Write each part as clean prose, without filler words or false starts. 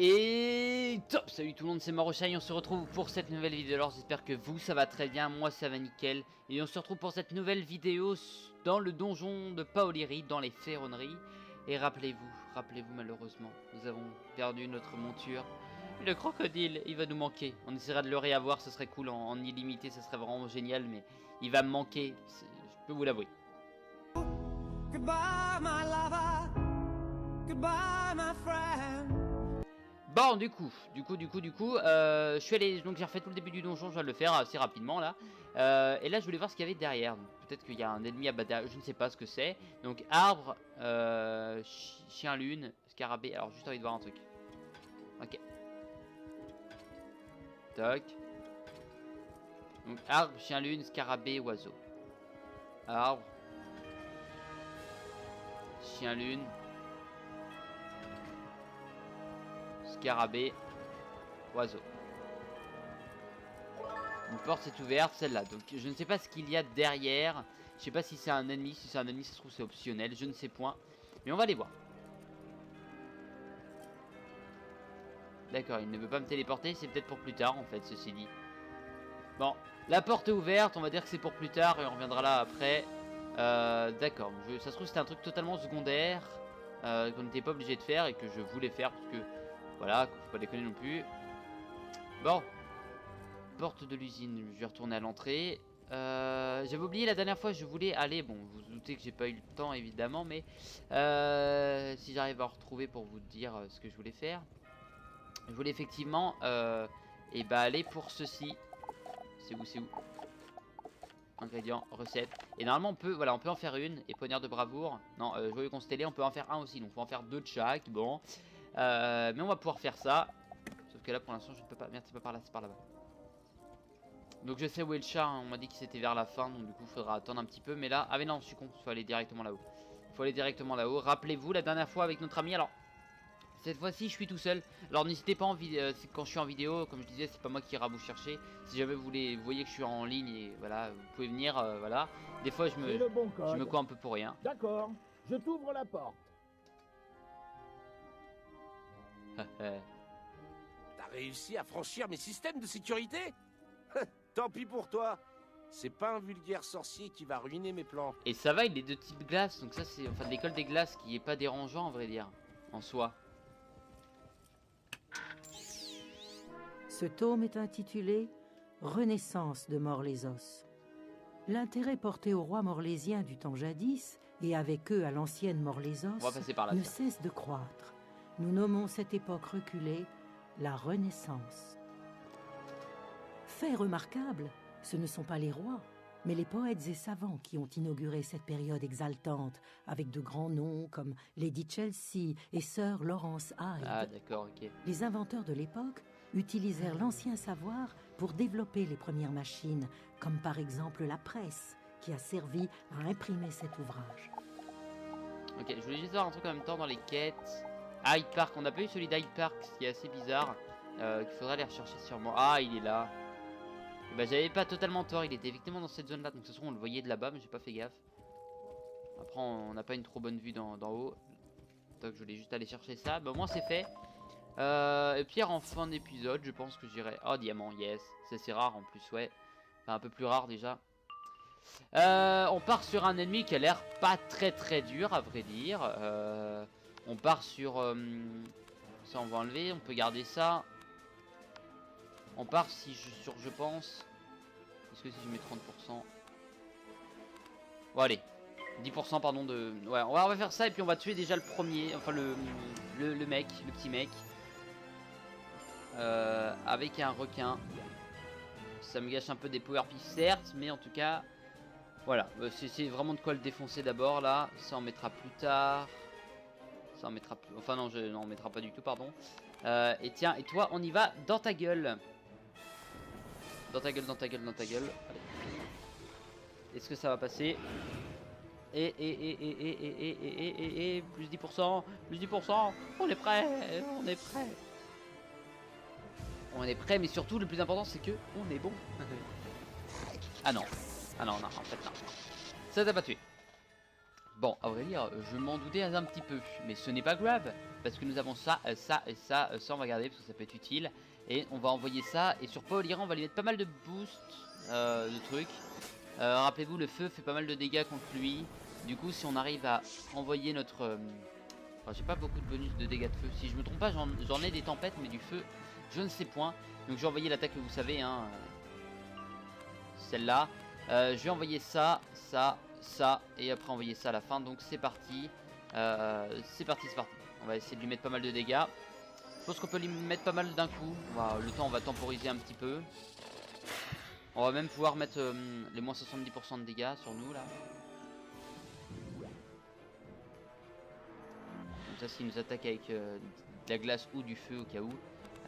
Et top, salut tout le monde, c'est Marochai, on se retrouve pour cette nouvelle vidéo. Alors j'espère que vous ça va très bien, moi ça va nickel. Et on se retrouve pour cette nouvelle vidéo dans le donjon de Paoliri, dans les ferronneries. Et rappelez-vous malheureusement, nous avons perdu notre monture. Le crocodile, il va nous manquer. On essaiera de le réavoir, ce serait cool en illimité, ça serait vraiment génial. Mais il va me manquer, je peux vous l'avouer. Goodbye my lover, goodbye my friend. Bon, du coup, je suis allé, donc j'ai refait tout le début du donjon, je viens de le faire assez rapidement là. Et là, je voulais voir ce qu'il y avait derrière. Peut-être qu'il y a un ennemi à battre, je ne sais pas ce que c'est. Donc arbre, chien lune, scarabée. Alors juste envie de voir un truc. Ok. Toc. Donc arbre, chien lune, scarabée, oiseau. Arbre, chien lune, scarabée, oiseau. Une porte s'est ouverte, celle-là. Donc je ne sais pas ce qu'il y a derrière. Je sais pas si c'est un ennemi. Si c'est un ennemi, ça se trouve c'est optionnel. Je ne sais point. Mais on va aller voir. D'accord, il ne veut pas me téléporter. C'est peut-être pour plus tard en fait, ceci dit. Bon, la porte est ouverte. On va dire que c'est pour plus tard et on reviendra là après. D'accord. Ça se trouve c'était un truc totalement secondaire qu'on n'était pas obligé de faire et que je voulais faire parce que voilà, faut pas déconner non plus. Bon. Porte de l'usine, je vais retourner à l'entrée. J'avais oublié la dernière fois, je voulais aller. Bon, vous vous doutez que j'ai pas eu le temps évidemment, mais si j'arrive à retrouver pour vous dire ce que je voulais faire, je voulais effectivement aller pour ceci. C'est où? Ingrédients, recettes. Et normalement on peut, voilà, on peut en faire une. Et poignard de bravoure. Non, joyeux constellé, on peut en faire un aussi. Donc faut en faire deux de chaque. Bon, mais on va pouvoir faire ça. Sauf que là pour l'instant je ne peux pas. Merde, c'est pas par là, c'est par là-bas. Donc je sais où est le chat, hein. On m'a dit que c'était vers la fin, donc du coup il faudra attendre un petit peu. Mais là, ah mais non, je suis con, il faut aller directement là-haut. Il faut aller directement là-haut. Rappelez-vous la dernière fois avec notre ami, alors cette fois-ci je suis tout seul. Alors n'hésitez pas quand je suis en vidéo, comme je disais, c'est pas moi qui ira vous chercher. Si jamais vous voyez que je suis en ligne et voilà, vous pouvez venir, voilà. Des fois je me coins un peu pour rien. D'accord, je t'ouvre la porte. T'as réussi à franchir mes systèmes de sécurité? Tant pis pour toi. C'est pas un vulgaire sorcier qui va ruiner mes plans. Et ça va, il est de type glace, donc ça c'est enfin de l'école des glaces qui est pas dérangeant à vrai dire, en soi. Ce tome est intitulé « Renaissance de Morlésos ». L'intérêt porté aux rois morlésiens du temps jadis, et avec eux à l'ancienne Morlésos, ne cesse de croître. Nous nommons cette époque reculée la Renaissance. Fait remarquable, ce ne sont pas les rois, mais les poètes et savants qui ont inauguré cette période exaltante, avec de grands noms comme Lady Chelsea et Sir Lawrence Hyde. Ah d'accord, ok. Les inventeurs de l'époque utilisèrent l'ancien savoir pour développer les premières machines, comme par exemple la presse, qui a servi à imprimer cet ouvrage. Ok, je voulais juste voir un truc en même temps dans les quêtes. Hyde Park, on n'a pas eu celui d'Hyde Park, ce qui est assez bizarre. Qu'il faudra aller rechercher sûrement. Ah, il est là. Bah j'avais pas totalement tort, il était effectivement dans cette zone là. Donc de toute façon on le voyait de là-bas, mais j'ai pas fait gaffe. Après on n'a pas une trop bonne vue d'en haut. Donc je voulais juste aller chercher ça. Bah au moins c'est fait. Et pierre en fin d'épisode, je pense que j'irai. Oh diamant, yes. C'est rare en plus, ouais. Enfin un peu plus rare déjà. On part sur un ennemi qui a l'air pas très dur à vrai dire. On part sur... ça on va enlever, on peut garder ça. On part je pense. Est-ce que si je mets 30%? Bon allez. 10% pardon de... Ouais, on va faire ça et puis on va tuer déjà le premier. Enfin le mec, le petit mec. Avec un requin. Ça me gâche un peu des power piece certes, mais en tout cas... Voilà, c'est vraiment de quoi le défoncer d'abord là. Ça on mettra plus tard. Ça on mettra plus... Enfin non, on mettra pas du tout, pardon. Et tiens, et toi on y va dans ta gueule. Dans ta gueule. Allez. Est-ce que ça va passer? Et plus 10%, on est prêt, on est prêt, mais surtout le plus important c'est que on est bon. Ah non, en fait non. Ça t'a pas tué. Bon, à vrai dire, je m'en doutais un petit peu, mais ce n'est pas grave, parce que nous avons ça, ça et ça. Ça on va garder parce que ça peut être utile. Et on va envoyer ça. Et sur Paul Iran on va lui mettre pas mal de boost de trucs. Rappelez-vous, le feu fait pas mal de dégâts contre lui. Du coup, si on arrive à envoyer notre... Enfin, j'ai pas beaucoup de bonus de dégâts de feu. Si je me trompe pas, j'en ai des tempêtes, mais du feu, je ne sais point. Donc je vais envoyer l'attaque que vous savez, hein. Celle-là. Je vais envoyer ça, ça, ça. Et après envoyer ça à la fin. Donc c'est parti. C'est parti, c'est parti. On va essayer de lui mettre pas mal de dégâts. Je pense qu'on peut lui mettre pas mal d'un coup. Le temps, on va temporiser un petit peu. On va même pouvoir mettre les moins 70% de dégâts sur nous là. Comme ça, s'il nous attaque avec de la glace ou du feu au cas où,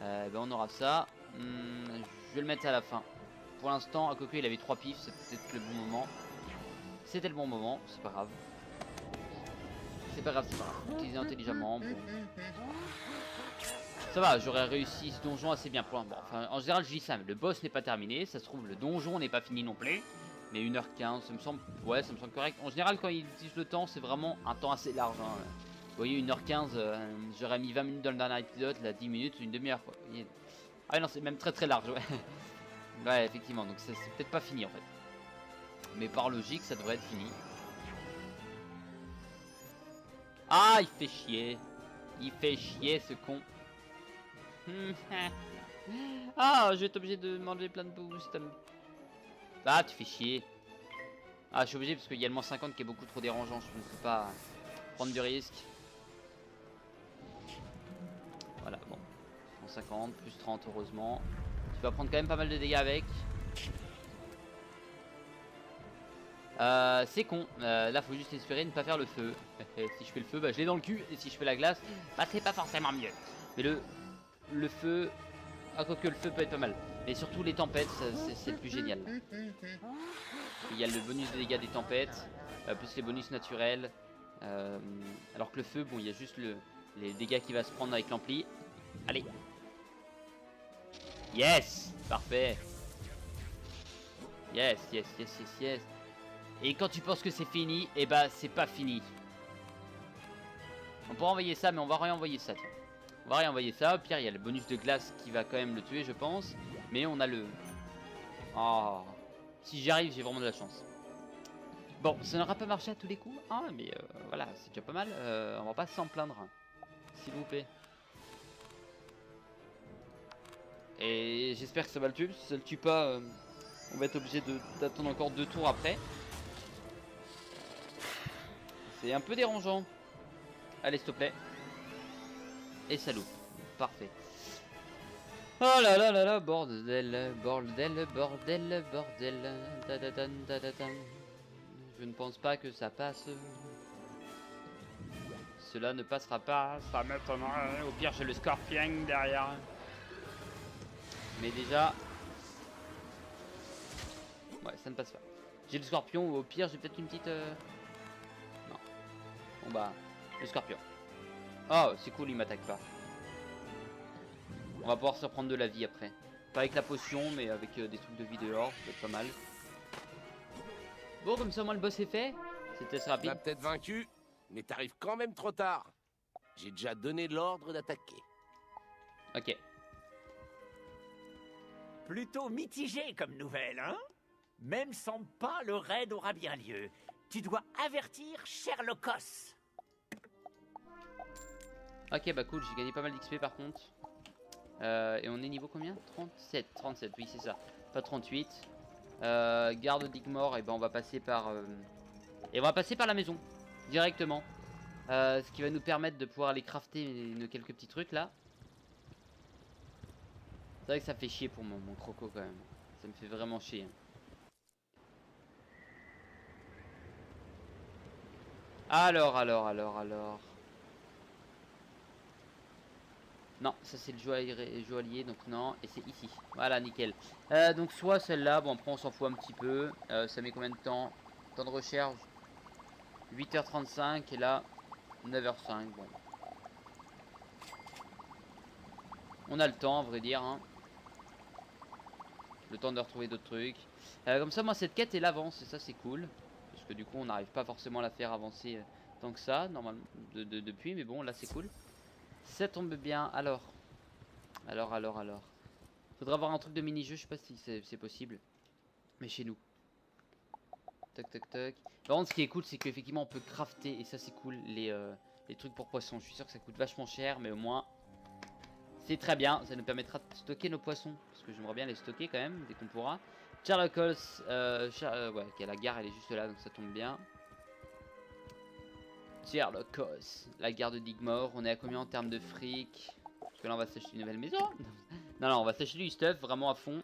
ben on aura ça. Je vais le mettre à la fin. Pour l'instant, à Coco il avait 3 pifs, c'est peut-être le bon moment. C'était le bon moment, c'est pas grave. C'est pas grave, c'est pas grave. Utiliser intelligemment. Bon. Ça va, j'aurais réussi ce donjon assez bien pour l'instant. Bon, enfin, en général, je dis ça, mais le boss n'est pas terminé. Ça se trouve, le donjon n'est pas fini non plus. Mais 1h15, ça me semble, ouais, ça me semble correct. En général, quand ils disent le temps, c'est vraiment un temps assez large. Hein. Vous voyez, 1h15, j'aurais mis 20 minutes dans le dernier épisode, là, 10 minutes, une demi-heure. Ah non, c'est même très très large, ouais. Ouais, effectivement, donc c'est peut-être pas fini en fait. Mais par logique, ça devrait être fini. Ah, il fait chier. Il fait chier, ce con. Ah, je vais être obligé de m'enlever plein de boost. Ah, tu fais chier. Ah, je suis obligé parce qu'il y a le moins 50 qui est beaucoup trop dérangeant. Je ne peux pas prendre du risque. Voilà, bon. 150, plus 30, heureusement. Tu vas prendre quand même pas mal de dégâts avec. C'est con. Là, faut juste espérer ne pas faire le feu. Si je fais le feu, bah, je l'ai dans le cul. Et si je fais la glace, bah, c'est pas forcément mieux. Mais le feu... Ah, quoique le feu peut être pas mal. Mais surtout les tempêtes, c'est le plus génial. Il y a le bonus de dégâts des tempêtes, plus les bonus naturels. Alors que le feu, bon, il y a juste les dégâts qu'il va se prendre avec l'ampli. Allez. Yes. Parfait. Yes, yes, yes, yes, yes. Et quand tu penses que c'est fini, et bah c'est pas fini. On pourra envoyer ça, mais on va réenvoyer ça. Tiens. On va réenvoyer ça. Au pire, il y a le bonus de glace qui va quand même le tuer, je pense. Mais on a le... Oh. Si j'y arrive, j'ai vraiment de la chance. Bon, ça n'aura pas marché à tous les coups. Ah, mais voilà, c'est déjà pas mal. On va pas s'en plaindre. S'il vous plaît. Et j'espère que ça va le tuer. Si ça le tue pas, on va être obligé d'attendre encore 2 tours après. C'est un peu dérangeant. Allez, s'il te plaît. Et ça loupe. Parfait. Oh là là là là, bordel, bordel, bordel, bordel. Je ne pense pas que ça passe. Cela ne passera pas, ça m'étonnerait. Au pire, j'ai le scorpion derrière. Mais déjà... Ouais, ça ne passe pas. J'ai le scorpion, ou au pire, j'ai peut-être une petite... Non. Bon bah, le scorpion. Oh, c'est cool, il m'attaque pas. On va pouvoir se reprendre de la vie après. Pas avec la potion, mais avec des trucs de vie dehors, ça peut être pas mal. Bon, comme ça, moi, le boss est fait. C'était assez rapide. Tu m'as peut-être vaincu, mais t'arrives quand même trop tard. J'ai déjà donné l'ordre d'attaquer. Ok. Plutôt mitigé comme nouvelle, hein? Même sans pas, le raid aura bien lieu. Tu dois avertir Sherlockos. Ok, bah cool, j'ai gagné pas mal d'XP par contre. Et on est niveau combien? 37, 37, oui c'est ça. Pas 38. Garde Digmore, et ben on va passer par... Et on va passer par la maison, directement. Ce qui va nous permettre de pouvoir aller crafter nos quelques petits trucs là. C'est vrai que ça fait chier pour mon croco quand même. Ça me fait vraiment chier. Alors. Non, ça c'est le joaillier, donc non, et c'est ici. Voilà, nickel. Donc soit celle-là, bon après on s'en fout un petit peu. Ça met combien de temps? Temps de recherche 8h35 et là 9h05, bon. On a le temps, à vrai dire. Hein. Le temps de retrouver d'autres trucs. Comme ça, moi cette quête elle avance et ça c'est cool. Parce que du coup on n'arrive pas forcément à la faire avancer tant que ça, normalement, depuis, mais bon là c'est cool. Ça tombe bien. Alors. Faudra avoir un truc de mini-jeu, je sais pas si c'est possible. Mais chez nous. Tac tac tac. Par contre ce qui est cool c'est qu'effectivement on peut crafter. Et ça c'est cool les trucs pour poissons. Je suis sûr que ça coûte vachement cher. Mais au moins c'est très bien. Ça nous permettra de stocker nos poissons. Parce que j'aimerais bien les stocker quand même dès qu'on pourra. Sherlock Holmes. Ouais ok, la gare elle est juste là donc ça tombe bien. Sherlock Holmes. La gare de Digmore. On est à combien en termes de fric? Parce que là on va s'acheter une nouvelle maison. Non on va s'acheter du stuff vraiment à fond.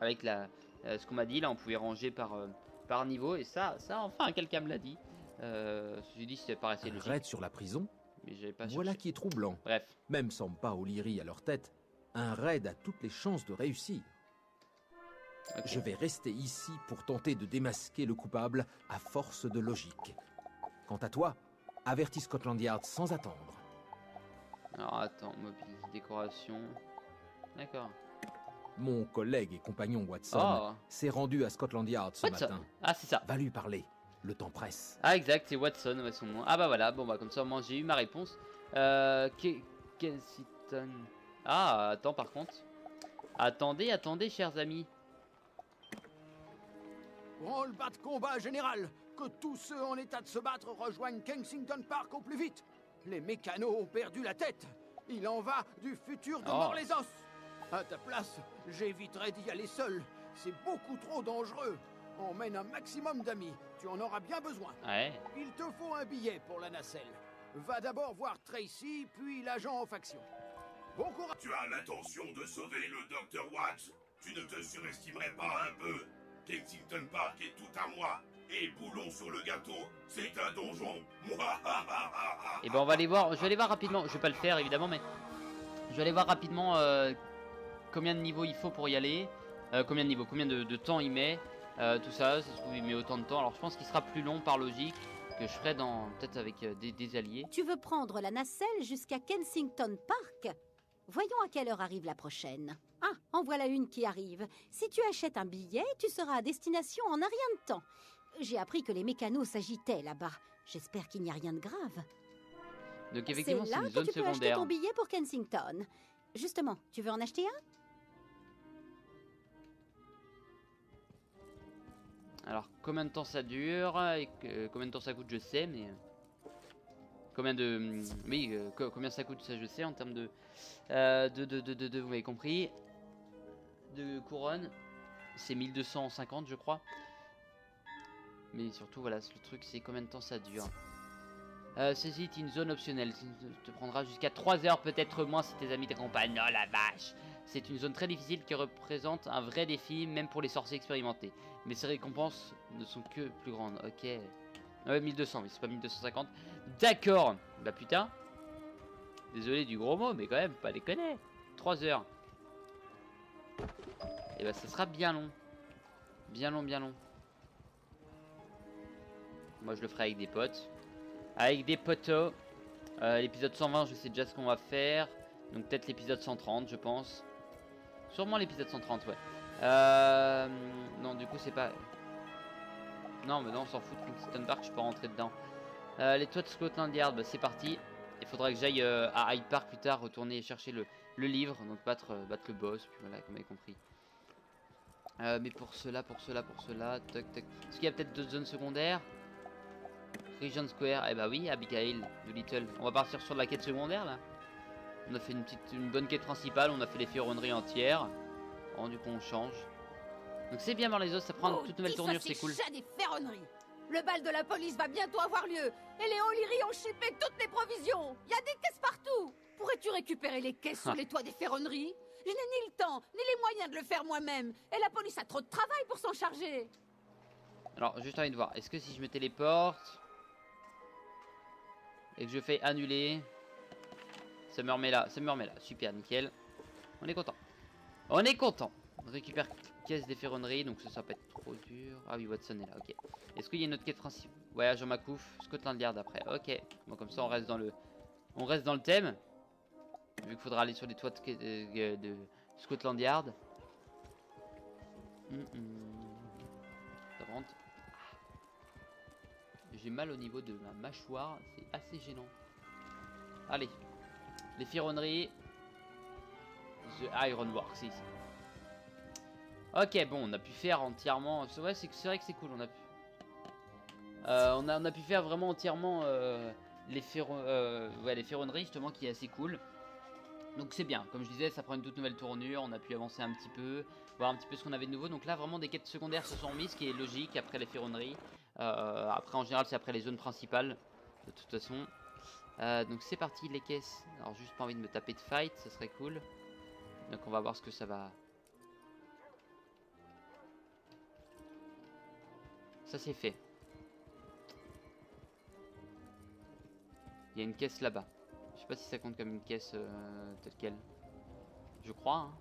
Avec ce qu'on m'a dit là on pouvait ranger par niveau. Et ça enfin quelqu'un me l'a dit. J'ai dit ça paraissait Un logique. raid sur la prison? Mais j'avais pas Voilà cherché. qui est troublant. Bref. Même sans pas O'Leary à leur tête, un raid a toutes les chances de réussir. Ok. Je vais rester ici pour tenter de démasquer le coupable à force de logique. Quant à toi, avertis Scotland Yard sans attendre. Alors attends, mobile, décoration. D'accord. Mon collègue et compagnon Watson Oh, s'est rendu à Scotland Yard ce Watson. matin. Ah c'est ça. Va lui parler, le temps presse. Ah exact, c'est Watson, ouais, son nom. Ah bah voilà, bon bah comme ça au moins j'ai eu ma réponse. Kensington. Ah attends par contre. Attendez, chers amis. Branle-bas de combat général. Que tous ceux en état de se battre rejoignent Kensington Park au plus vite. Les mécanos ont perdu la tête. Il en va du futur de Oh. Mort-les-Os. À ta place, j'éviterais d'y aller seul. C'est beaucoup trop dangereux. Emmène un maximum d'amis. Tu en auras bien besoin. Ouais. Il te faut un billet pour la nacelle. Va d'abord voir Tracy, puis l'agent en faction. Bon courage. Tu as l'intention de sauver le Dr. Watts. Tu ne te surestimerais pas un peu. Kensington Park est tout à moi. Et boulon sur le gâteau, c'est un donjon. Et ben on va aller voir, je vais aller voir rapidement, je vais pas le faire évidemment mais je vais aller voir rapidement combien de niveaux il faut pour y aller, combien de niveaux, combien de temps il met, tout ça, ça se trouve il met autant de temps, alors je pense qu'il sera plus long par logique que je ferai dans peut-être avec des alliés. Tu veux prendre la nacelle jusqu'à Kensington Park? Voyons à quelle heure arrive la prochaine. Ah, en voilà une qui arrive. Si tu achètes un billet, tu seras à destination en un rien de temps. J'ai appris que les mécanos s'agitaient là-bas. J'espère qu'il n'y a rien de grave. Donc C'est effectivement c'est là une que zone tu peux acheter secondaire. ton billet pour Kensington. Justement, tu veux en acheter un? Alors combien de temps ça dure et combien de temps ça coûte je sais mais combien de oui combien ça coûte ça je sais en termes de vous m'avez compris, de couronne c'est 1250 je crois, mais surtout voilà le truc c'est combien de temps ça dure. C'est une zone optionnelle, ça te prendra jusqu'à 3 heures, peut-être moins si tes amis t'accompagnent. Oh la vache. C'est une zone très difficile qui représente un vrai défi même pour les sorciers expérimentés. Mais ces récompenses ne sont que plus grandes. Ok. Ouais 1200 mais c'est pas 1250. D'accord. Bah putain. Désolé du gros mot mais quand même pas déconner. 3 heures. Et bah ça sera bien long. Bien long. Moi je le ferai avec des potes. Avec des potos. L'épisode 120 je sais déjà ce qu'on va faire. Donc peut-être l'épisode 130 je pense. Sûrement l'épisode 130 ouais. Non du coup c'est pas... Non mais non on s'en fout de Kensington Park, je peux rentrer dedans. Les toits de Scotland Yard, bah, c'est parti. Il faudra que j'aille à Hyde Park plus tard, retourner chercher le livre. Donc battre le boss, puis voilà comme vous avez compris. Mais pour cela, toc toc. Est-ce qu'il y a peut-être d'autres zones secondaires? Regent Square, eh bah oui, Abigail de Little. On va partir sur la quête secondaire là. On a fait une bonne quête principale, on a fait les ferronneries entières. Bon, du coup on change. Donc c'est bien Mort-les-Os, ça prend une toute nouvelle tournure, c'est cool. Chat des ferronneries. Le bal de la police va bientôt avoir lieu. Et les O'Leary ont chippé toutes les provisions. Il y a des caisses partout. Pourrais-tu récupérer les caisses sur les toits des ferronneries? Je n'ai ni le temps, ni les moyens de le faire moi-même. Et la police a trop de travail pour s'en charger. Alors juste envie de voir, est-ce que si je me téléporte et que je fais annuler, ça me remet là, super nickel. On est content. On récupère caisse des ferronneries, donc ça peut être trop dur. Ah oui, Watson est là, ok. Est-ce qu'il y a une autre quête principale? Voyage en Macouf, Scotland Yard après, ok. Bon comme ça on reste dans le thème. Vu qu'il faudra aller sur les toits de Scotland Yard. Ça rentre. J'ai mal au niveau de ma mâchoire, c'est assez gênant. Allez, Les ferronneries. The Iron Works, c'est ici. Ok, bon, on a pu faire entièrement. Ouais, c'est vrai que c'est cool. On a pu. On a pu faire vraiment entièrement les ferronneries, justement, qui est assez cool. Donc c'est bien, comme je disais, ça prend une toute nouvelle tournure, on a pu avancer un petit peu, voir un petit peu ce qu'on avait de nouveau. Donc là, vraiment, des quêtes secondaires se sont remises, ce qui est logique après les ferronneries. Après, en général, c'est après les zones principales, de toute façon. Donc c'est parti, les caisses. Alors, juste pas envie de me taper de fight, ça serait cool. Donc on va voir ce que ça va... Ça, c'est fait. Il y a une caisse là-bas. Je sais pas si ça compte comme une caisse telle quelle. Je crois. Hein.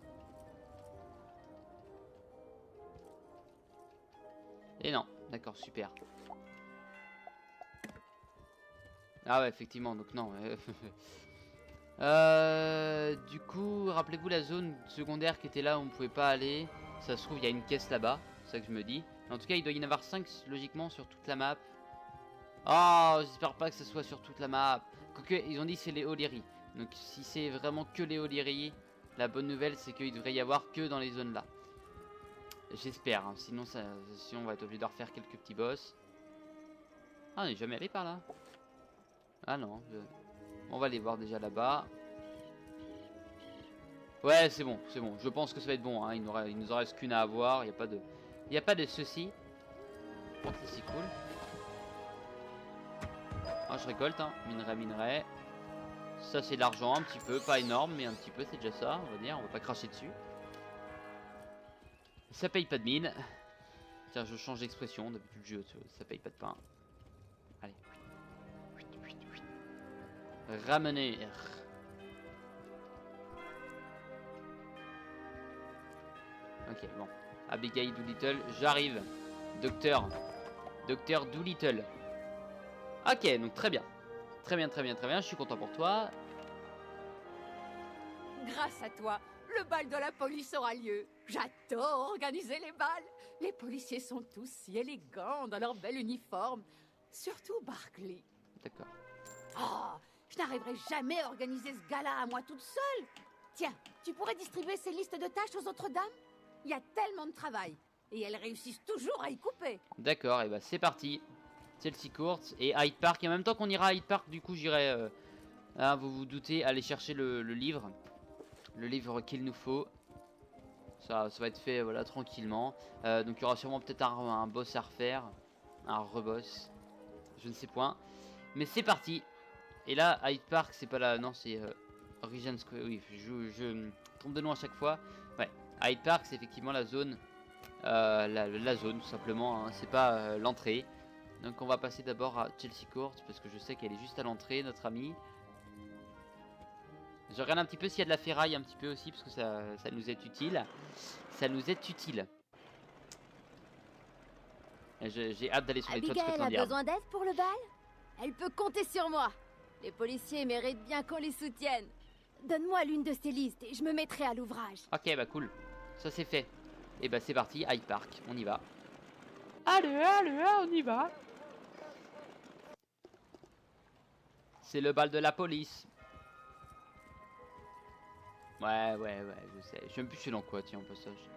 Et non, d'accord, super. Ah ouais, effectivement, donc non. Du coup, rappelez-vous la zone secondaire qui était là où on ne pouvait pas aller. Ça se trouve, il y a une caisse là-bas. C'est ça que je me dis. Mais en tout cas, il doit y en avoir 5 logiquement sur toute la map. Oh, j'espère pas que ce soit sur toute la map. Quoique, ils ont dit c'est les O'Leary. Donc si c'est vraiment que les O'Leary, la bonne nouvelle c'est qu'il devrait y avoir que dans les zones là. J'espère, hein. Sinon on va être obligé de refaire quelques petits boss. Ah, on n'est jamais allé par là. Ah non, on va les voir déjà là-bas. Ouais, c'est bon, c'est bon. Je pense que ça va être bon, hein. Il nous en reste qu'une à avoir. Il n'y a pas de soucis. Bon, c'est cool. Ah, je récolte, hein. Minerai. Ça, c'est de l'argent, un petit peu. Pas énorme, mais un petit peu, c'est déjà ça, on va dire. On va pas cracher dessus. Ça paye pas de mine. Tiens, je change d'expression. D'habitude, ça paye pas de pain. Allez. Ramener. Ok, bon. Abigail Doolittle, j'arrive. Docteur Doolittle. Ok, donc très bien. Très bien, je suis content pour toi. Grâce à toi, le bal de la police aura lieu. J'adore organiser les bals. Les policiers sont tous si élégants dans leur bel uniforme. Surtout Barkley. D'accord. Oh, je n'arriverai jamais à organiser ce gala à moi toute seule. Tiens, tu pourrais distribuer ces listes de tâches aux autres dames? Il y a tellement de travail. Et elles réussissent toujours à y couper. D'accord, et bah c'est parti. Chelsea Court et Hyde Park. Et en même temps qu'on ira à Hyde Park, du coup j'irai, vous vous doutez, aller chercher le livre. Le livre qu'il nous faut. Ça va être fait voilà, tranquillement. Donc il y aura sûrement peut-être un boss à refaire. Un reboss. Je ne sais point. Mais c'est parti. Et là, Hyde Park, c'est pas là. Non, c'est Regent Square. Oui, je trompe de nom à chaque fois. Ouais, Hyde Park, c'est effectivement la zone. La zone, tout simplement. Hein. C'est pas l'entrée. Donc on va passer d'abord à Chelsea Court. Parce que je sais qu'elle est juste à l'entrée, notre amie. Je regarde un petit peu s'il y a de la ferraille un petit peu aussi. Parce que ça nous est utile. Ça nous est utile. J'ai hâte d'aller sur les toits de Scotland Yard. Abigail a besoin d'aide pour le bal? Elle peut compter sur moi. Les policiers méritent bien qu'on les soutienne. Donne-moi l'une de ces listes et je me mettrai à l'ouvrage. Ok, bah cool. Ça c'est fait. Et bah c'est parti, Hyde Park, on y va. Allez, on y va. C'est le bal de la police. Ouais, je sais. Je sais même plus c'est dans quoi, tiens, en passage.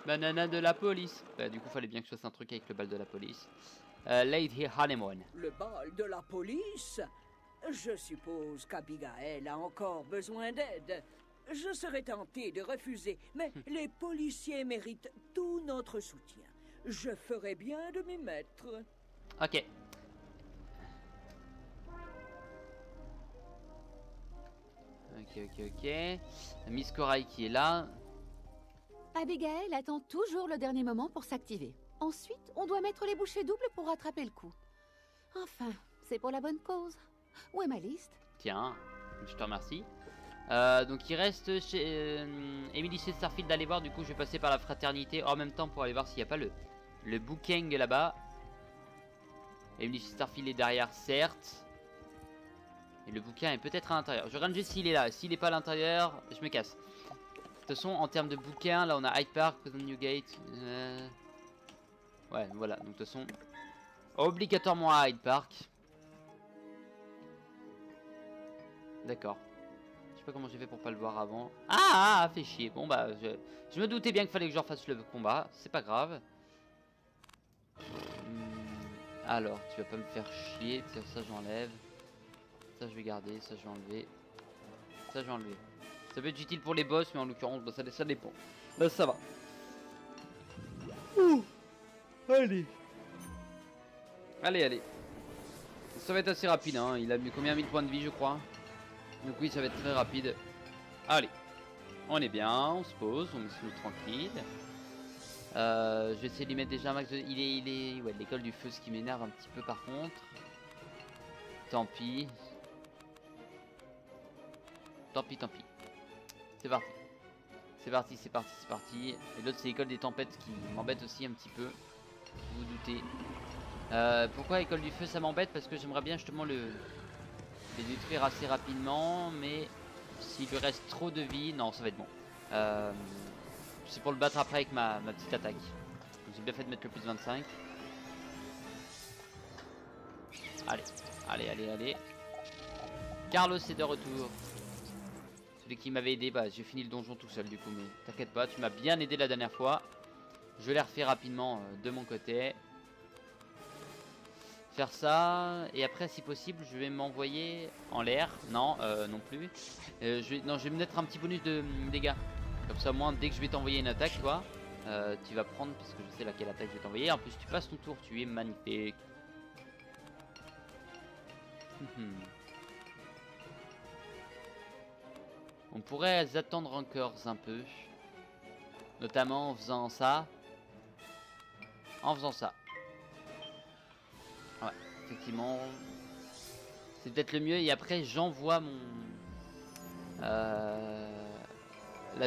Banana de la police. Bah du coup, fallait bien que je fasse un truc avec le bal de la police. Lady Honeymoon. Le bal de la police? Je suppose qu'Abigail a encore besoin d'aide. Je serais tenté de refuser, mais les policiers méritent tout notre soutien. Je ferais bien de m'y mettre. Ok. Ok. Miss Corail qui est là. Abigail attend toujours le dernier moment pour s'activer. Ensuite, on doit mettre les bouchées doubles pour rattraper le coup. Enfin, c'est pour la bonne cause. Où est ma liste? Tiens, je te remercie. Donc il reste chez Emily chez Starfield d'aller voir. Du coup je vais passer par la fraternité en même temps pour aller voir s'il n'y a pas le booking là-bas. Emily chez Starfield est derrière, certes. Et le bouquin est peut-être à l'intérieur. Je regarde juste s'il est là. S'il n'est pas à l'intérieur, je me casse. De toute façon, en termes de bouquin, là on a Hyde Park, Newgate. Ouais, voilà. Donc de toute façon, obligatoirement à Hyde Park. D'accord. sais pas comment j'ai fait pour pas le voir avant. Ah, fait chier. Bon bah, je me doutais bien qu'il fallait que je refasse le combat. C'est pas grave. Alors, tu vas pas me faire chier. Tiens, ça j'enlève. Ça je vais garder. Ça je vais enlever. Ça je vais enlever. Ça peut être utile pour les boss, mais en l'occurrence, bah, ça dépend. Là, ça va. Ouh. Allez. Allez. Ça va être assez rapide, hein. Il a mis combien 1000 points de vie, je crois. Donc oui, ça va être très rapide. Allez. On est bien, on se pose, on est tranquille. Je vais essayer de lui mettre déjà un max de... Il est... Ouais, l'école du feu, ce qui m'énerve un petit peu par contre. Tant pis. Tant pis. C'est parti. C'est parti. Et l'autre, c'est l'école des tempêtes qui m'embête aussi un petit peu. Vous vous doutez. Pourquoi école du feu ça m'embête? Parce que j'aimerais bien justement les détruire assez rapidement. Mais s'il lui reste trop de vie... Non, ça va être bon. C'est pour le battre après avec ma petite attaque. J'ai bien fait de mettre le plus 25. Allez. Carlos est de retour. Celui qui m'avait aidé, bah j'ai fini le donjon tout seul du coup, mais t'inquiète pas, tu m'as bien aidé la dernière fois. Je l'ai refait rapidement de mon côté. Faire ça, et après si possible je vais m'envoyer en l'air. Non, non plus. Je vais me mettre un petit bonus de dégâts. Comme ça, moi, dès que je vais t'envoyer une attaque, toi, tu vas prendre, parce que je sais laquelle attaque je vais t'envoyer. En plus, tu passes ton tour, tu es magnifique. On pourrait attendre encore un peu. Notamment en faisant ça. Ouais, effectivement. C'est peut-être le mieux. Et après, j'envoie mon... la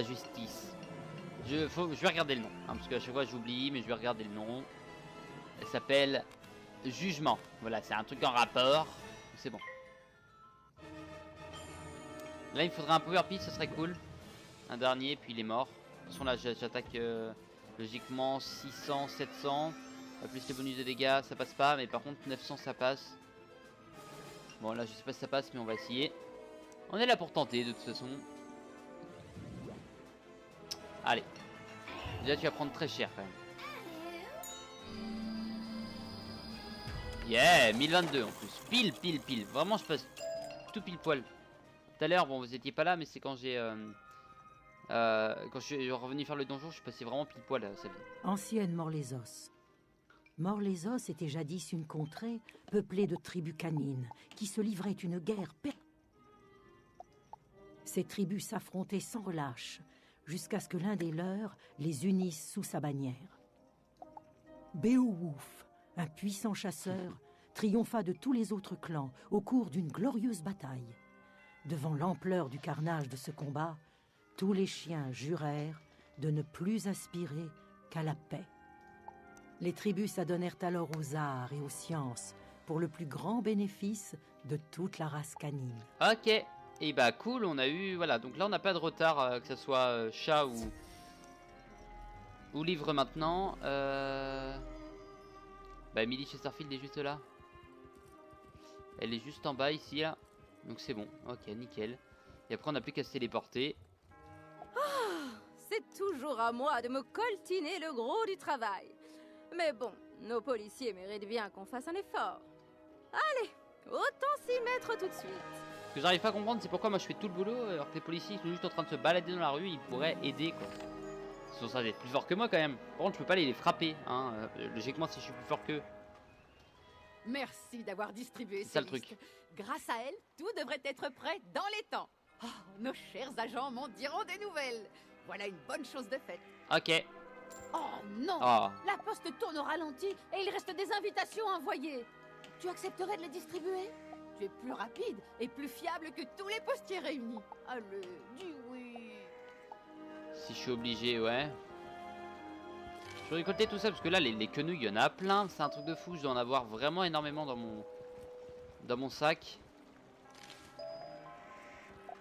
justice. Je vais regarder le nom. Hein, parce qu'à chaque fois, j'oublie, mais je vais regarder le nom. Elle s'appelle Jugement. Voilà, c'est un truc en rapport. C'est bon. Là, il faudrait un power piece, ce serait cool. Un dernier, puis il est mort. De toute façon, là, j'attaque logiquement 600, 700. Plus les bonus de dégâts, ça passe pas. Mais par contre, 900, ça passe. Bon, là, je sais pas si ça passe, mais on va essayer. On est là pour tenter, de toute façon. Allez. Déjà, tu vas prendre très cher, quand même. Yeah, 1022 en plus. Pile. Vraiment, je passe tout pile poil. Tout à l'heure, bon, vous étiez pas là, mais c'est quand j'ai... quand je suis revenu faire le donjon, je suis passé vraiment pile poil à celle-là. Ancienne Mort-les-Os. Mort-les-Os était jadis une contrée peuplée de tribus canines qui se livraient une guerre Ces tribus s'affrontaient sans relâche jusqu'à ce que l'un des leurs les unisse sous sa bannière. Beowulf, un puissant chasseur, triompha de tous les autres clans au cours d'une glorieuse bataille. Devant l'ampleur du carnage de ce combat, tous les chiens jurèrent de ne plus aspirer qu'à la paix. Les tribus s'adonnèrent alors aux arts et aux sciences pour le plus grand bénéfice de toute la race canine. Ok, et bah cool, on a eu... Voilà, donc là on n'a pas de retard, que ce soit chat ou livre maintenant. Bah Emily Chesterfield est juste là. Elle est juste en bas ici, là. Donc c'est bon, ok, nickel. Et après on n'a plus qu'à se téléporter. C'est toujours à moi de me coltiner le gros du travail. Mais bon, nos policiers méritent bien qu'on fasse un effort. Allez, autant s'y mettre tout de suite. Ce que j'arrive pas à comprendre, c'est pourquoi moi je fais tout le boulot alors que les policiers sont juste en train de se balader dans la rue, ils pourraient aider quoi. Ils sont censés être plus forts que moi quand même. Par contre, je peux pas les frapper, hein. Logiquement, si je suis plus fort qu'eux. Merci d'avoir distribué C'est ça ces le truc. listes. Grâce à elle, tout devrait être prêt dans les temps. Oh, nos chers agents m'en diront des nouvelles. Voilà une bonne chose de faite. Ok. Oh non, Oh. La poste tourne au ralenti et il reste des invitations à envoyer. Tu accepterais de les distribuer? Tu es plus rapide et plus fiable que tous les postiers réunis. Allez, dis oui. Si je suis obligé, ouais. Je vais récolter tout ça parce que là, les quenouilles, il y en a plein. C'est un truc de fou. Je dois en avoir vraiment énormément dans mon sac.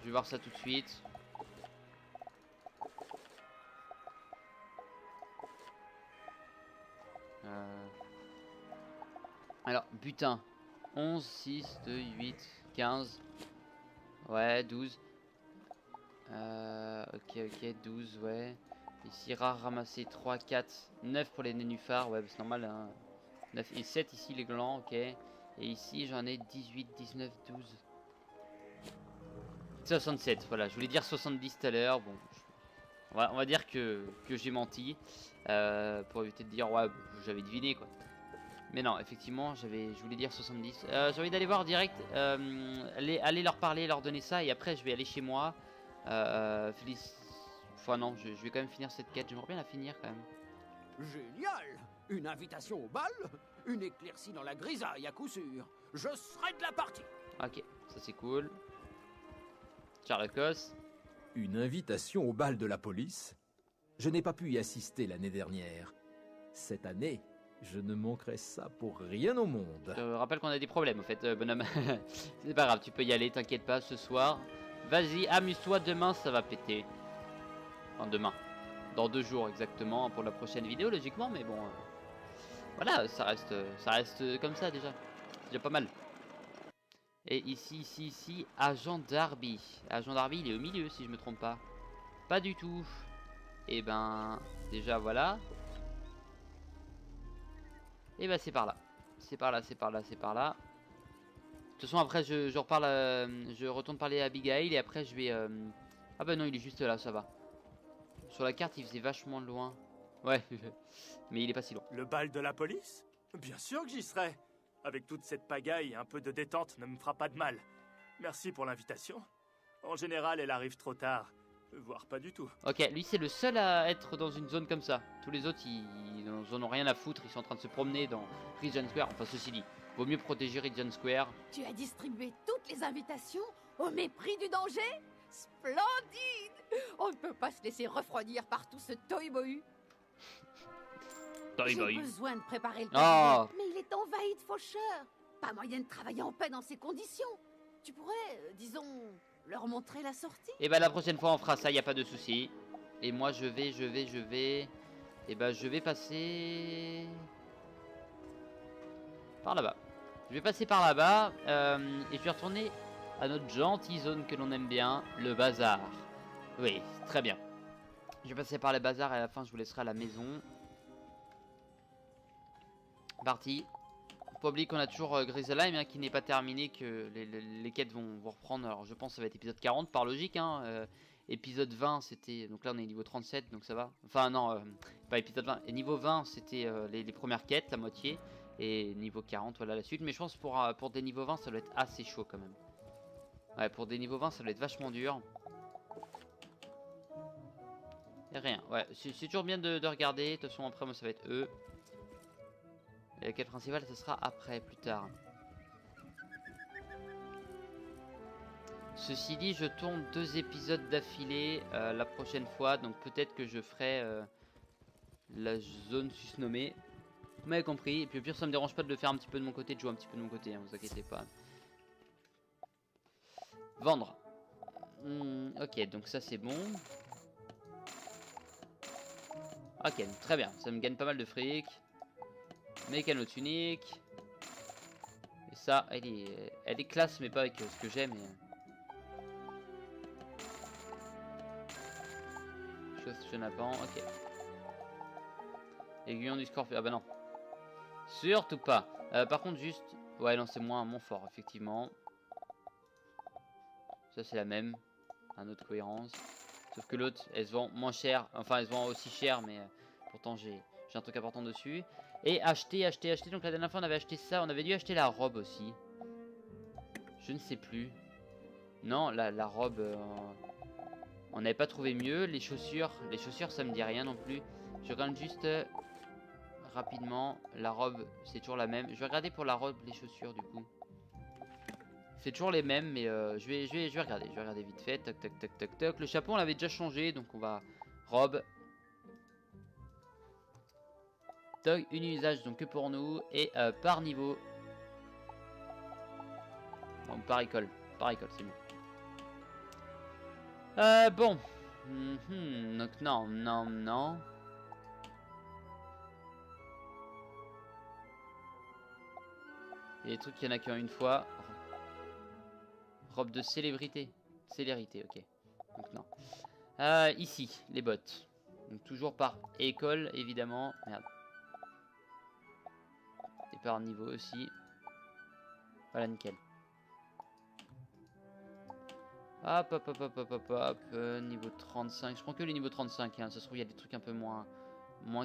Je vais voir ça tout de suite. Alors, butin. 11, 6, 2, 8, 15. Ouais, 12. Ok, 12, ouais. Ici, rare, ramasser 3, 4, 9 pour les nénuphars. Ouais, bah, c'est normal, hein. 9 et 7 ici, les glands, ok. Et ici, j'en ai 18, 19, 12. 67, voilà. Je voulais dire 70 tout à l'heure. Bon, on va dire que j'ai menti. Pour éviter de dire, ouais, j'avais deviné, quoi. Mais non, effectivement, je voulais dire 70. J'ai envie d'aller voir direct, aller leur parler, leur donner ça, et après je vais aller chez moi. Enfin non, je vais quand même finir cette quête, j'aimerais bien la finir quand même. Génial! Une invitation au bal? Une éclaircie dans la grisaille à coup sûr. Je serai de la partie. Ok, ça c'est cool. Charlecos. Une invitation au bal de la police? Je n'ai pas pu y assister l'année dernière. Cette année, je ne manquerai ça pour rien au monde. Je rappelle qu'on a des problèmes, en fait, bonhomme. C'est pas grave, tu peux y aller, t'inquiète pas, ce soir. Vas-y, amuse-toi, demain, ça va péter. Enfin, demain. Dans 2 jours, exactement, pour la prochaine vidéo, logiquement, mais bon... voilà, ça reste comme ça, déjà. C'est déjà pas mal. Et ici, Agent Darby. Agent Darby, il est au milieu, si je me trompe pas. Pas du tout. Et ben, déjà, voilà. Et bah c'est par là. C'est par là. De toute façon après je reparle je retourne parler à Abigail et après je vais ah bah non il est juste là, ça va. Sur la carte il faisait vachement loin. Ouais. Mais il est pas si loin. Le bal de la police? Bien sûr que j'y serai. Avec toute cette pagaille, un peu de détente ne me fera pas de mal. Merci pour l'invitation. En général elle arrive trop tard. Voire pas du tout. Ok, lui c'est le seul à être dans une zone comme ça. Tous les autres ils en ont rien à foutre, ils sont en train de se promener dans Regent Square. Enfin ceci dit, vaut mieux protéger Regent Square. Tu as distribué toutes les invitations au mépris du danger? Splendide! On ne peut pas se laisser refroidir par tout ce tohu-bohu. J'ai besoin de préparer le Oh. mais il est envahi de faucheurs. Pas moyen de travailler en paix dans ces conditions. Tu pourrais, disons, leur montrer la sortie. Et bah la prochaine fois on fera ça, y a pas de souci. Et moi je vais. Et bah je vais passer par là-bas. Je vais passer par là-bas et je vais retourner à notre gentille zone que l'on aime bien, le bazar. Oui, très bien. Je vais passer par le bazar et à la fin je vous laisserai à la maison. Parti. Faut pas oublier qu'on a toujours Grizzly hein, qui n'est pas terminé, que les quêtes vont reprendre. Alors je pense que ça va être épisode 40 par logique hein. Épisode 20 c'était, donc là on est niveau 37 donc ça va. Enfin non, pas épisode 20. Et niveau 20 c'était les premières quêtes, la moitié. Et niveau 40 voilà la suite. Mais je pense pour des niveaux 20 ça doit être assez chaud quand même. Ouais, pour des niveaux 20 ça doit être vachement dur. Et rien, ouais, c'est toujours bien de regarder. De toute façon après moi ça va être eux. Et la quête principale, ce sera après, plus tard. Ceci dit, je tourne 2 épisodes d'affilée la prochaine fois. Donc peut-être que je ferai la zone susnommée. Vous m'avez compris. Et puis au pire, ça me dérange pas de le faire un petit peu de mon côté, de jouer un petit peu de mon côté. Hein, vous inquiétez pas. Vendre. Ok, donc ça c'est bon. Ok, très bien. Ça me gagne pas mal de fric. Mécano tunique. Et ça, elle est classe, mais pas avec ce que j'aime. Chose chenapan, ok. Aiguillon du scorpion, ah bah non. Surtout pas. Par contre, juste. Ouais, non, c'est moins fort, effectivement. Ça, c'est la même. Un autre cohérence. Sauf que l'autre, elle se vend moins cher. Enfin, elle se vend aussi cher, mais pourtant, j'ai un truc important dessus. Et acheter. Donc la dernière fois, on avait acheté ça. On avait dû acheter la robe aussi. Je ne sais plus. Non, la robe... on n'avait pas trouvé mieux. Les chaussures, ça me dit rien non plus. Je regarde juste rapidement. La robe, c'est toujours la même. Je vais regarder pour la robe, les chaussures du coup. C'est toujours les mêmes, mais je vais regarder. Je vais regarder vite fait. Toc. Le chapeau, on l'avait déjà changé, donc on va... Robe. Une usage donc que pour nous et par niveau. Bon, par école c'est mieux. Bon. Donc non. Il y a des trucs qu'il y en a qu'une fois. Robe de célébrité. Célérité, ok. Donc non. Ici, les bottes. Donc toujours par école, évidemment. Merde. Et par niveau aussi. Voilà, nickel. Hop, hop, hop, hop, hop, hop, hop. Niveau 35. Je prends que les niveaux 35. Hein. Ça se trouve, il y a des trucs un peu moins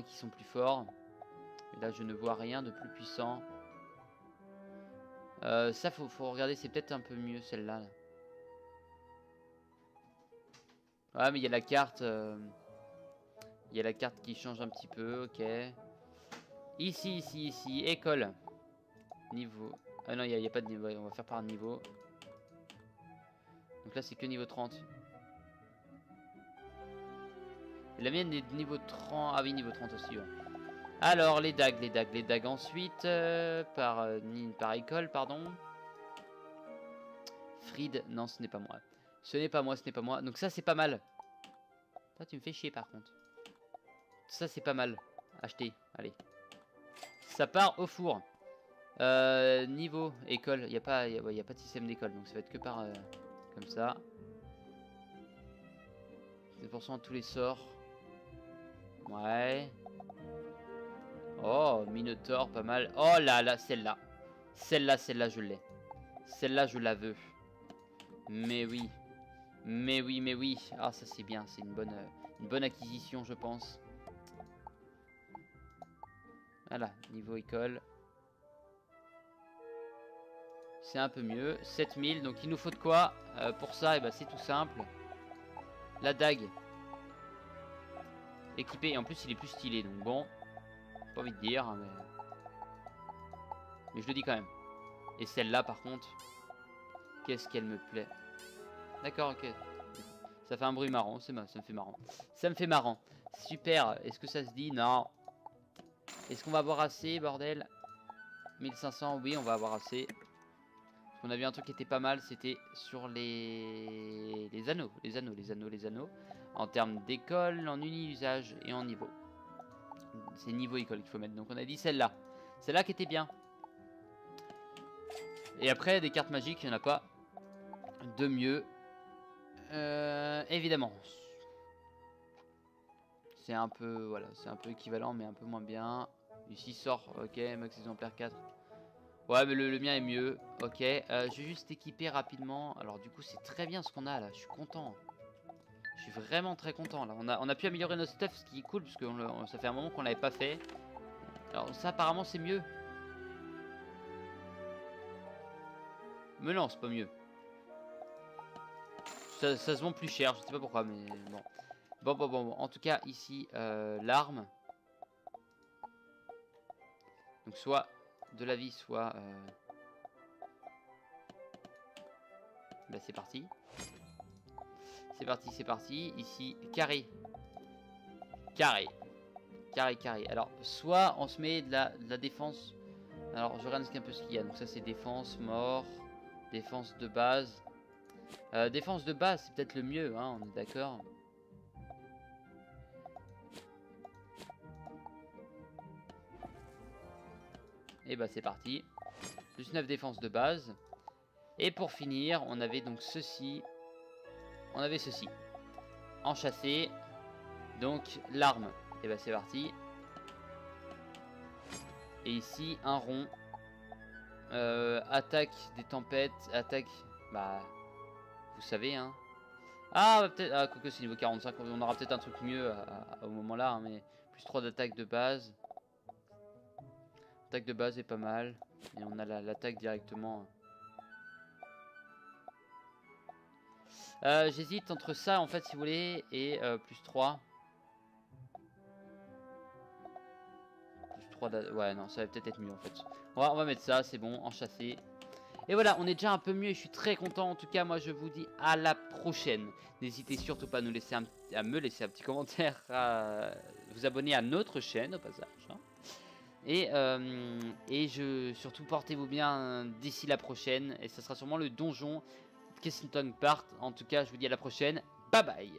qui sont plus forts. Et là, je ne vois rien de plus puissant. Ça, faut regarder. C'est peut-être un peu mieux, celle-là. Là. Ouais, mais il y a la carte. Il y a la carte qui change un petit peu. Ok. Ici, école. Niveau. Ah non, il n'y a pas de niveau. On va faire par niveau. Donc là, c'est que niveau 30. Et la mienne est niveau 30. Ah oui, niveau 30 aussi. Ouais. Alors, les dagues ensuite. Par école, pardon. Fried. Non, ce n'est pas moi. Ce n'est pas moi. Donc ça, c'est pas mal. Toi, tu me fais chier, par contre. Ça, c'est pas mal. Acheter. Allez. Ça part au four. Niveau école. Il n'y a pas de système d'école. Donc ça va être que par... comme ça. 10% à tous les sorts. Ouais. Oh, Minotaur, pas mal. Oh là là, celle-là. Celle-là, je l'ai. Celle-là, je la veux. Mais oui. Ah, ça c'est bien. C'est une bonne acquisition, je pense. Voilà, niveau école. C'est un peu mieux. 7000. Donc il nous faut de quoi pour ça, et ben, c'est tout simple. La dague. Équipé. Et en plus, il est plus stylé. Donc bon. Pas envie de dire. Hein, mais je le dis quand même. Et celle-là, par contre. Qu'est-ce qu'elle me plaît. D'accord, ok. Ça fait un bruit marrant. Ça me fait marrant. Ça me fait marrant. Super. Est-ce que ça se dit? Non. Est-ce qu'on va avoir assez, bordel? 1500, oui, on va avoir assez. On a vu un truc qui était pas mal, c'était sur les anneaux. Les anneaux. En termes d'école, en uni-usage et en niveau. C'est niveau école qu'il faut mettre. Donc on a dit celle-là. Celle-là qui était bien. Et après, des cartes magiques, il n'y en a pas de mieux. Évidemment. C'est un peu, voilà, c'est un peu équivalent, mais un peu moins bien. Ici sort, ok, max exemplaire 4. Ouais, mais le mien est mieux. Ok, je vais juste équiper rapidement. Alors du coup, c'est très bien ce qu'on a là. Je suis content. Je suis vraiment très content là. On a pu améliorer notre stuff, ce qui est cool, parce que ça fait un moment qu'on l'avait pas fait. Alors ça, apparemment, c'est mieux. Mais non, c'est pas mieux. Ça se vend plus cher, je sais pas pourquoi, mais bon. Bon. En tout cas, ici, l'arme. Donc soit de la vie, soit... Bah c'est parti. C'est parti. Ici, carré. Alors, soit on se met de la défense. Alors, je regarde un peu ce qu'il y a. Donc ça, c'est défense, mort. Défense de base. Défense de base, c'est peut-être le mieux, hein, on est d'accord. Et bah c'est parti. Plus 9 défense de base. Et pour finir, on avait donc ceci. On avait ceci. Enchâssé. Donc l'arme. Et bah c'est parti. Et ici un rond. Attaque des tempêtes. Attaque. Bah. Vous savez hein. Ah bah, peut-être. Ah quoique c'est niveau 45. On aura peut-être un truc mieux au moment là. Hein, mais plus 3 d'attaque de base. Attaque de base est pas mal. Et on a l'attaque directement. J'hésite entre ça en fait si vous voulez. Et plus 3. Plus 3 ouais non ça va peut-être être mieux en fait. On va mettre ça, c'est bon, enchâssé. Et voilà, on est déjà un peu mieux et je suis très content. En tout cas, moi je vous dis à la prochaine. N'hésitez surtout pas à me laisser un petit commentaire, à vous abonner à notre chaîne au passage. Hein. Et surtout portez-vous bien d'ici la prochaine. Et ça sera sûrement le donjon Kensington Park. En tout cas, je vous dis à la prochaine. Bye bye.